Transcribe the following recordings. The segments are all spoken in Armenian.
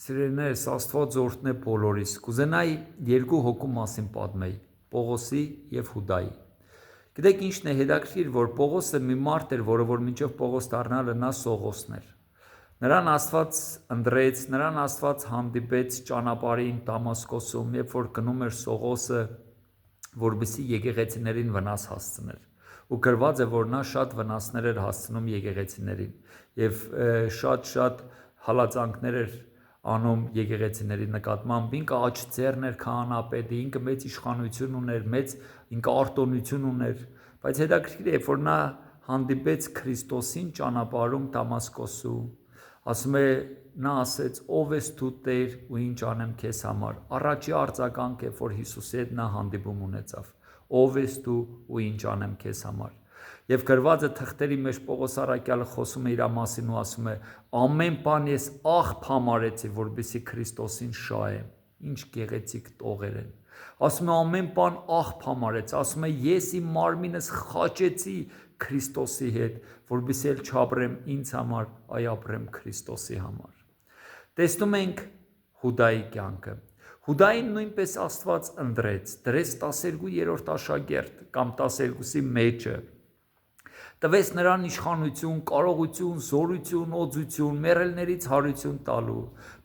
Սիրելիներս, Աստված օրհն է բոլորիս։ Կուզենայի երկու հոգու մասին պատմեի՝ Պողոսի եւ Հուդայի։ Գիտեք ինչն է հետաքրքիր, որ Պողոսը մի մարդ էր, որը որ մինչև Պողոս դառնալը նա Սողոսն էր։ Նրան Աստված ընտրեց, նրան Աստված հանդիպեց ճանապարհին Դամասկոսում, երբ որ գնում էր Սողոսը, որպեսզի եկեղեցիներին վնաս հասցներ։ Ու գրված է, որ նա շատ վնասներ էր հասցնում եկեղեցիներին եւ շատ հալածանքներ էր անում եկեղեցիների նկատմամբ։ Ինքը աջ ձեռն էր քահանապետի, ինքը մեծ իշխանություն ուներ, ինքը արտոնություն ուներ, բայց հետաքրքիր է, որ նա հանդիպեց Քրիստոսին ճանապարհում Դամասկոսում, ասում է, նա ասեց, ով ես դու Տեր ու ինչ անեմ քեզ համար։ Առաջի արձագանք է, որ Հիսուսի հետ նա հանդիպում ունեցավ, ով ես դու ու ինչ անեմ քեզ համար։ Եվ գրված է թղթերի մեջ Պողոս առաքյալը խոսում է իր մասին ու ասում է, ամեն բան ես աղբ համարեցի, որպեսզի Քրիստոսին շահեմ։ Ինչ գեղեցիկ տողեր են։ Ասում է ամեն բան աղբ համարեց, ասում է ես իմ մարմինս խաչեցի Քրիստոսի հետ, որպեսզի էլ չապրեմ ինձ համար, այլ ապրեմ Քրիստոսի համար։ Տեսնում ենք Հուդայի կյանքը։ Հուդային նույնպես Աստված ընտրեց, դրեց 12-րդ աշակերտ կամ 12-ի մեջը, տվեց նրան իշխանություն, կարողություն, զորություն, օծություն, մեռելներից հարություն տալու,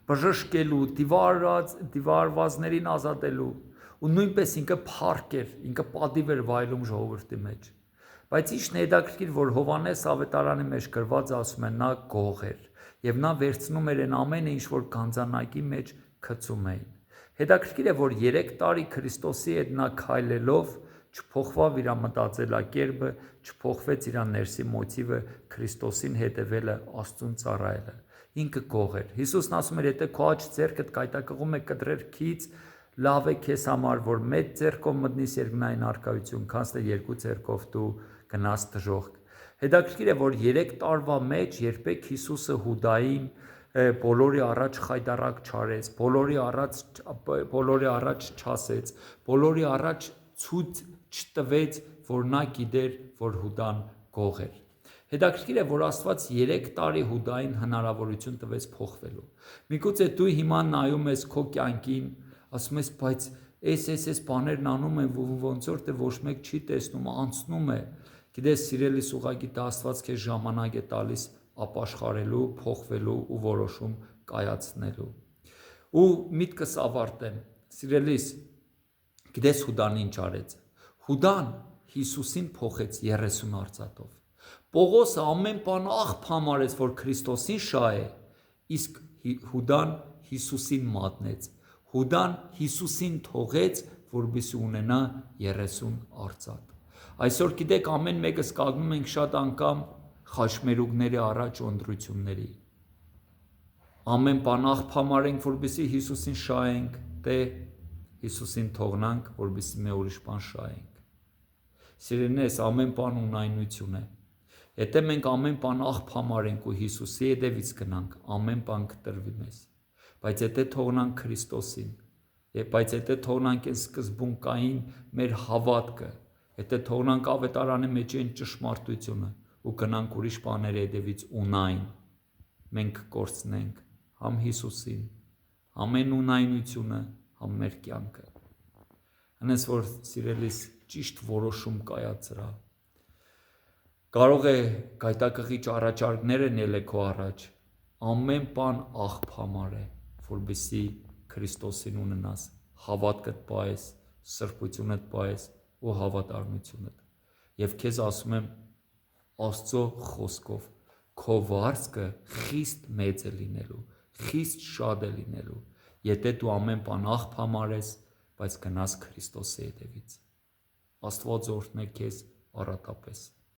բժշկելու, դիվարվածներին ազատելու, ու նույնպես ինքը փառք էր, ինքը պատիվ էր վայելում ժողովրդի մեջ։ Բայց ինչն է հետաքրքիր, որ Հովհաննես ավետարանի մեջ գրված ասում է, նա գող էր, եւ նա վերցնում էր այն ամենը, ինչ որ գանձանակի մեջ գցում էին։ Հետաքրքիր է, որ 3 տարի Քրիստոսի հետ նա քայլելով չփոխվավ իր մտածելակերպը, չփոխվեց իր ներսի մոտիվը Քրիստոսին հետևելը, Աստծուն ծառայելը։ Ինքը գող էր։ Հիսուսն ասում էր, եթե քո աջ ձեռքդ կայտակղում է կտրեր քիծ, լավ է քեզ համար, որ մեծ ձեռքով մտնես երկնային արքայություն, քանց թե 2 ձեռքով դու գնաս դժոխք։ Հետաքրքիր է, որ 3 տարվա մեջ երբեք Հիսուսը Հուդային բոլորի առաջ խայտարակ չարեց, բոլորի առաջ չասեց, բոլորի առաջ ցույց չտվեց, որ նա գիտեր, որ Հուդան գող էր։ Հետաքրքիր է, որ Աստված 3 տարի Հուդային հնարավորություն տվեց փոխվելու։ Միգուցե դու հիմա նայում ես քո կյանքին, ասում ես, բայց այս բաներն անում են, ոնց որ թե ոչ մեկ չի տեսնում, անցնում է։ Գիտես, սիրելիս, ուղղակի դա Աստված քեզ ժամանակ է տալիս ապաշխարելու, փոխվելու ու որոշում կայացնելու։ Ու միտքս ավարտեմ։ Սիրելիս, գիտես Հուդան ինչ արեց։ Հուդան Հիսուսին փոխեց 30 արծաթով։ Պողոսը ամեն բան աղբ համարեց, որ Քրիստոսին շահե, իսկ Հուդան Հիսուսին մատնեց։ Հուդան Հիսուսին թողեց, որպեսզի ունենա 30 արծաթ։ Այսօր գիտեք, ամեն մեկս կանգնում ենք շատ անգամ խաչմերուկների առաջ ընտրությունների։ Ամեն բան աղբ համարենք, որպեսզի Հիսուսին շահենք, թե Հիսուսին թողնանք, որպեսզի մի ուրիշ բան շահենք։ Սիրելիներս, ամեն բան ունայնություն է։ Եթե մենք ամեն բան աղբ համարենք ու Հիսուսի հետևից գնանք, ամեն բան կտրվի մեզ։ Բայց եթե թողնանք Քրիստոսին, բայց եթե թողնանք այն սկզբունքային մեր հավատքը, եթե թողնանք ավետարանի մեջ այն ճշմարտությունը ու գնանք ուրիշ բաների հետևից ունայն, մենք կորցնենք համ Հիսուսին, ամեն ունայնությունը, համ մեր կյանքը։ Այնպես որ սիրելիս ճիշտ որոշում կայացրա։ Կարող է գայտակղիչ առաջարկներ են ելել քո առաջ, ամեն բան աղբ համարե, որպեսզի Քրիստոսին ունենաս, հավատքդ պահես, սրբությունդ պահես ու հավատարմությունդ։ Եվ քեզ ասում եմ Աստծո խոսքով, քո վարձքը խիստ մեծ է լինելու, խիստ շատ է լինելու, եթե դու ամեն բան աղբ համարես, բայց գնաս Քրիստոսի հետևից։ Աստված օրհնե քեզ առատապես։